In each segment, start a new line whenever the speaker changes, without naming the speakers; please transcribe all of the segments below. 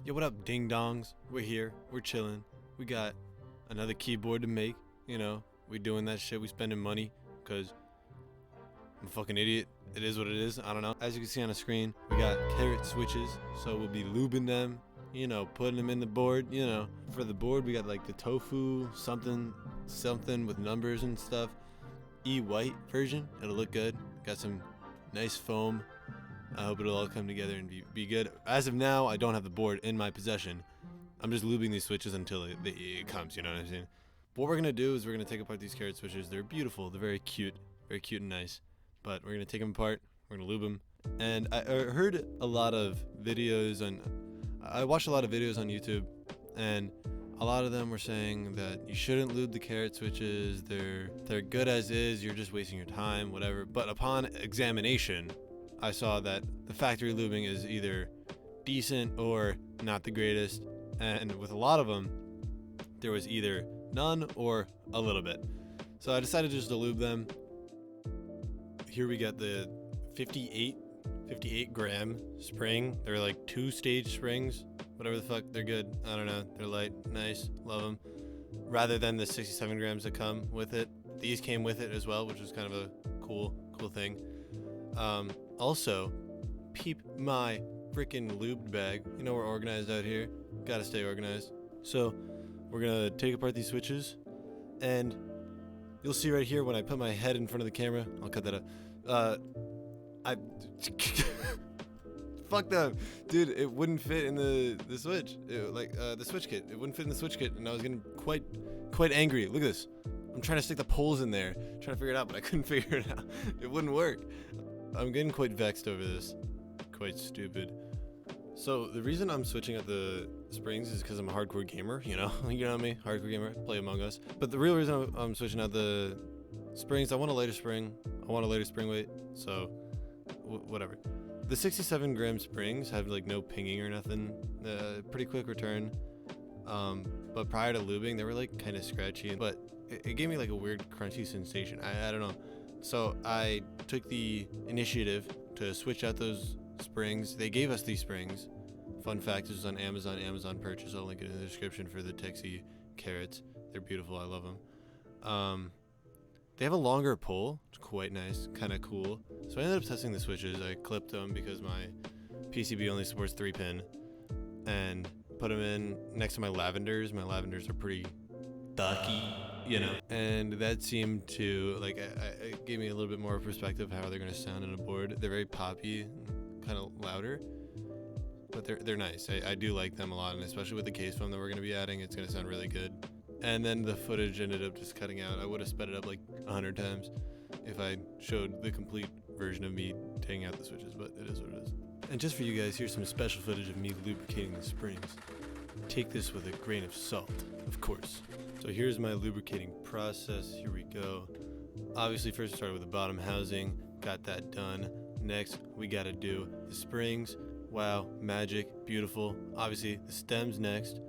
Yo, what up, ding dongs? We're here, we're chilling. We got another keyboard to make, you know. We doing that shit, we spending money, cause I'm a fucking idiot. It is what it is, I don't know. As you can see on the screen, we got carrot switches, so we'll be lubing them, you know, putting them in the board, you know. For the board, we got like the TOFU something with numbers and stuff. E-white version, it'll look good. Got some nice foam. I hope it'll all come together and be good. As of now, I don't have the board in my possession. I'm just lubing these switches until it comes, you know what I'm saying? What we're gonna do is we're gonna take apart these carrot switches. They're beautiful, they're very cute and nice. But we're gonna take them apart, we're gonna lube them. And I heard a lot of videos I watched a lot of videos on YouTube, and a lot of them were saying that you shouldn't lube the carrot switches. They're good as is, you're just wasting your time, whatever. But upon examination, I saw that the factory lubing is either decent or not the greatest, and with a lot of them, there was either none or a little bit. So I decided just to lube them. Here we got the 58 gram spring. They're like 2-stage springs, whatever the fuck. They're good. I don't know. They're light, nice, love them. Rather than the 67 grams that come with it. These came with it as well, which was kind of a cool thing. Also, peep my freaking lubed bag. You know we're organized out here. Gotta stay organized. So we're gonna take apart these switches, and you'll see right here when I put my head in front of the camera. I'll cut that out. I fucked up, dude. It wouldn't fit in the switch. The switch kit. It wouldn't fit in the switch kit, and I was getting quite angry. Look at this. I'm trying to stick the poles in there, trying to figure it out, but I couldn't figure it out. It wouldn't work. I'm getting quite vexed over this. Quite stupid. So the reason I'm switching out the springs is because I'm a hardcore gamer, you know? You know me, hardcore gamer, play Among Us. But the real reason I'm switching out the springs, I want a lighter spring. I want a lighter spring weight, so whatever. The 67 gram springs have like no pinging or nothing. Pretty quick return. But prior to lubing, they were like kind of scratchy, but it gave me like a weird crunchy sensation. I don't know. So I took the initiative to switch out those springs. They gave us these springs. Fun fact, this was on Amazon purchase. I'll link it in the description for the Texie carrots. They're beautiful, I love them. They have a longer pull, it's quite nice, kind of cool. So I ended up testing the switches. I clipped them because my PCB only supports 3-pin, and put them in next to my lavenders. My lavenders are pretty ducky, you know, and that seemed to like it gave me a little bit more perspective how they're gonna sound on a board. They're very poppy, kind of louder, but they're nice. I do like them a lot, and especially with the case foam that we're gonna be adding, it's gonna sound really good. And then the footage ended up just cutting out. I would have sped it up like 100 times if I showed the complete version of me taking out the switches, but it is what it is. And just for you guys, here's some special footage of me lubricating the springs. Take this with a grain of salt, of course. So here's my lubricating process. Here we go. Obviously, first we started with the bottom housing. Got that done. Next, we got to do the springs. Wow, magic, beautiful. Obviously, the stems next.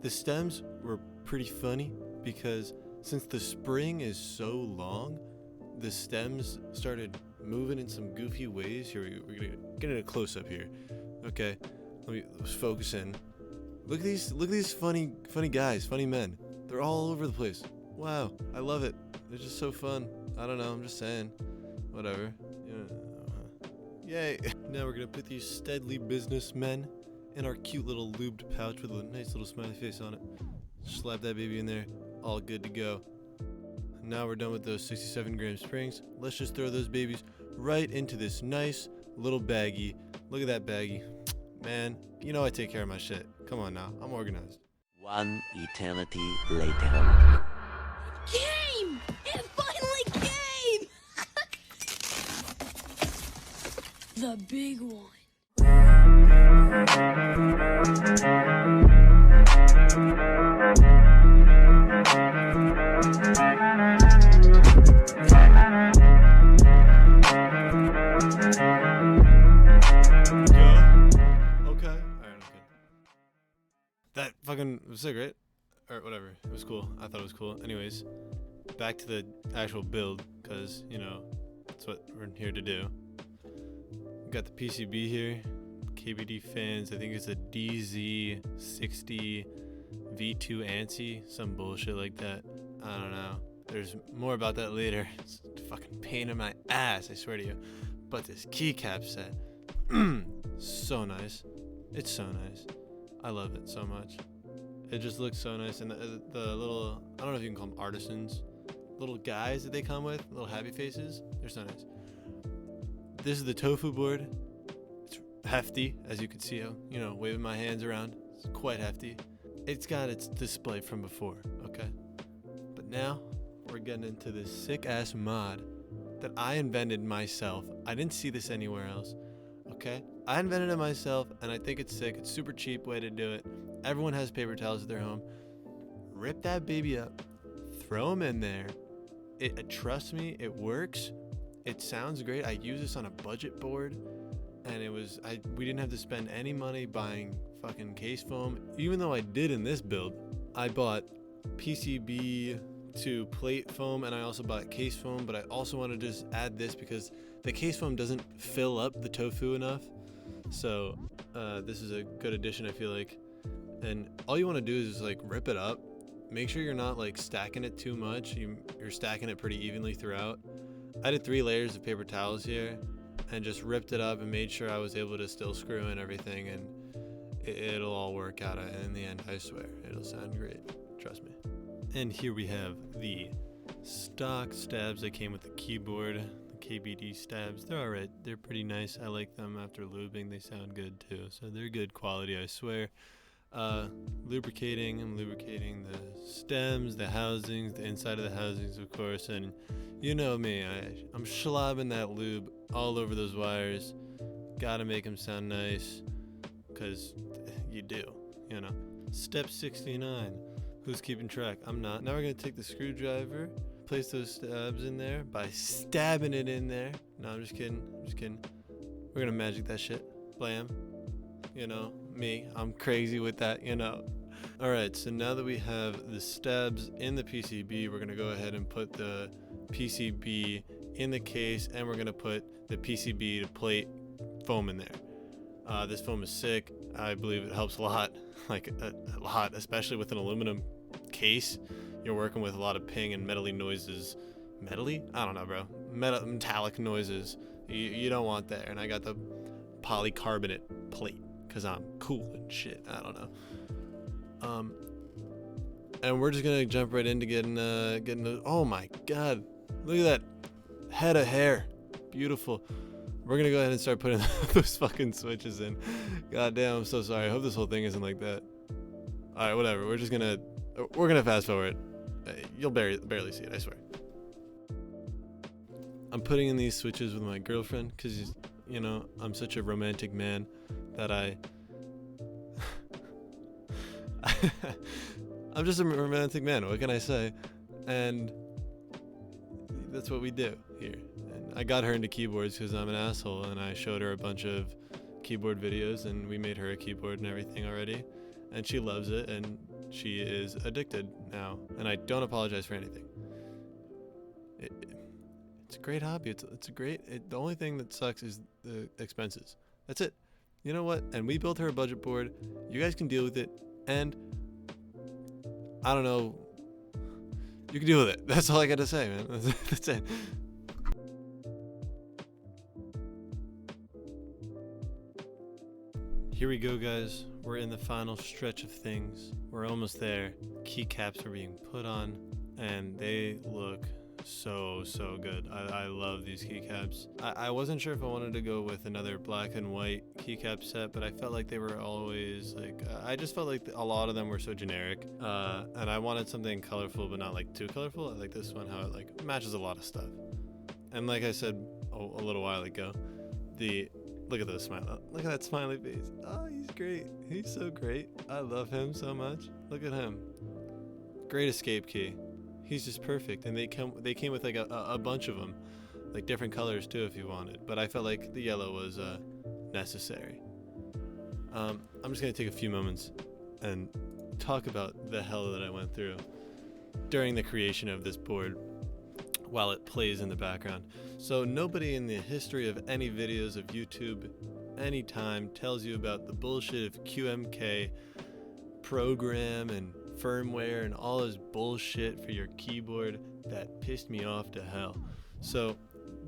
The stems were pretty funny because since the spring is so long, the stems started moving in some goofy ways. Here we're gonna get a close up here. Okay, let's focus in. Look at these funny guys, funny men. They're all over the place. Wow, I love it. They're just so fun. I don't know, I'm just saying. Whatever. Yay. Now we're gonna put these steadily businessmen in our cute little lubed pouch with a nice little smiley face on it. Slap that baby in there. All good to go. Now we're done with those 67 gram springs. Let's just throw those babies right into this nice little baggie. Look at that baggie. Man, you know I take care of my shit. Come on now, I'm organized.
One eternity later.
Game! It finally came! The big one.
That fucking was sick, right? Or whatever. It was cool. I thought it was cool. Anyways, back to the actual build, because, you know, that's what we're here to do. We got the PCB here, KBD fins. I think it's a DZ604GBANSIV2, some bullshit like that. I don't know. There's more about that later. It's a fucking pain in my ass, I swear to you. But this keycap set, so nice. It's so nice. I love it so much. It just looks so nice. And the little, I don't know if you can call them artisans, little guys that they come with, little happy faces, they're so nice. This is the TOFU board. It's hefty, as you can see, you know, waving my hands around. It's quite hefty. It's got its display from before, okay? But now, we're getting into this sick-ass mod that I invented myself. I didn't see this anywhere else, okay? I invented it myself, and I think it's sick. It's super cheap way to do it. Everyone has paper towels at their home. Rip that baby up. Throw them in there. Trust me, it works. It sounds great. I use this on a budget board, and we didn't have to spend any money buying fucking case foam. Even though I did in this build, I bought PCB to plate foam, and I also bought case foam, but I also want to just add this because the case foam doesn't fill up the TOFU enough. So this is a good addition, I feel like. And all you want to do is just like rip it up. Make sure you're not like stacking it too much. You're stacking it pretty evenly throughout. I did 3 layers of paper towels here and just ripped it up and made sure I was able to still screw in everything, and it'll all work out in the end. I swear it'll sound great, trust me. And here we have the stock stabs that came with the keyboard, the KBD stabs. They're alright, they're pretty nice. I like them after lubing, they sound good too, so they're good quality, I swear. Lubricating, I'm lubricating the stems, the housings, the inside of the housings, of course, and you know me, I'm slobbing that lube all over those wires. Gotta make them sound nice, because you do, you know. Step 69, who's keeping track? I'm not. Now we're gonna take the screwdriver, place those stabs in there by stabbing it in there. No, I'm just kidding, We're gonna magic that shit, blam, you know. Me, I'm crazy with that, you know. Alright, so now that we have the stabs in the PCB, we're gonna go ahead and put the PCB in the case, and we're gonna put the PCB to plate foam in there. This foam is sick. I believe it helps a lot, like a lot, especially with an aluminum case. You're working with a lot of ping and metally noises. Metally? I don't know, bro. Metallic noises. You don't want that. And I got the polycarbonate plate, because I'm cool and shit. I don't know. And we're just gonna jump right into getting the, oh my god, look at that head of hair, beautiful. We're gonna go ahead and start putting those fucking switches in. God damn, I'm so sorry. I hope this whole thing isn't like that. All right, whatever. We're gonna fast forward. You'll barely see it, I swear. I'm putting in these switches with my girlfriend because, you know, I'm such a romantic man that I'm just a romantic man, what can I say? And that's what we do here. And I got her into keyboards because I'm an asshole, and I showed her a bunch of keyboard videos, and we made her a keyboard and everything already, and she loves it, and she is addicted now, and I don't apologize for anything. It's a great hobby. It's a great, the only thing that sucks is the expenses. That's it. You know what? And we built her a budget board. You guys can deal with it, and I don't know, you can deal with it. That's all I gotta say, man. That's it. Here we go, guys. We're in the final stretch of things. We're almost there. Keycaps are being put on, and they look so good. I love these keycaps. I wasn't sure if I wanted to go with another black and white keycap set, but I felt like they were always like, I just felt like a lot of them were so generic, and I wanted something colorful but not like too colorful. I like this one, how it like matches a lot of stuff. And like I said a little while ago, look at those smile. Look at that smiley face. Oh, he's great. He's so great. I love him so much. Look at him. Great escape key. He's just perfect, and they came with like a bunch of them, like different colors too if you wanted, but I felt like the yellow was necessary. I'm just gonna take a few moments and talk about the hell that I went through during the creation of this board while it plays in the background. So nobody in the history of any videos of YouTube anytime tells you about the bullshit of QMK program and firmware and all this bullshit for your keyboard that pissed me off to hell. So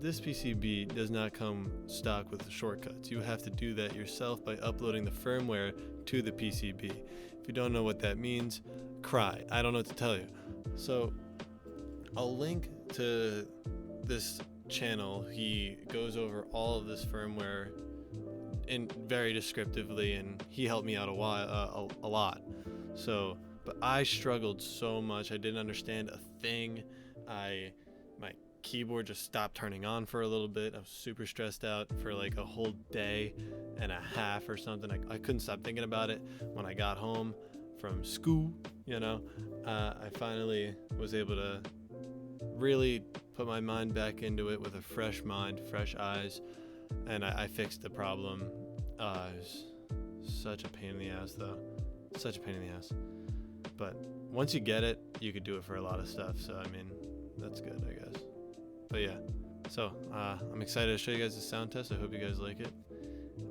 this PCB does not come stock with the shortcuts. You have to do that yourself by uploading the firmware to the PCB. If you don't know what that means, cry. I don't know what to tell you. So I'll link to this channel. He goes over all of this firmware in very descriptively, and he helped me out a lot. So, but I struggled so much. I didn't understand a thing. My keyboard just stopped turning on for a little bit. I was super stressed out for like a whole day and a half or something. I couldn't stop thinking about it. When I got home from school, I finally was able to really put my mind back into it with a fresh mind, fresh eyes, and I fixed the problem. It was such a pain in the ass though. Such a pain in the ass. But once you get it, you could do it for a lot of stuff. So, I mean, that's good, I guess. But yeah, so I'm excited to show you guys the sound test. I hope you guys like it.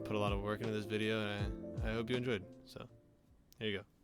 Put a lot of work into this video, and I hope you enjoyed. So, here you go.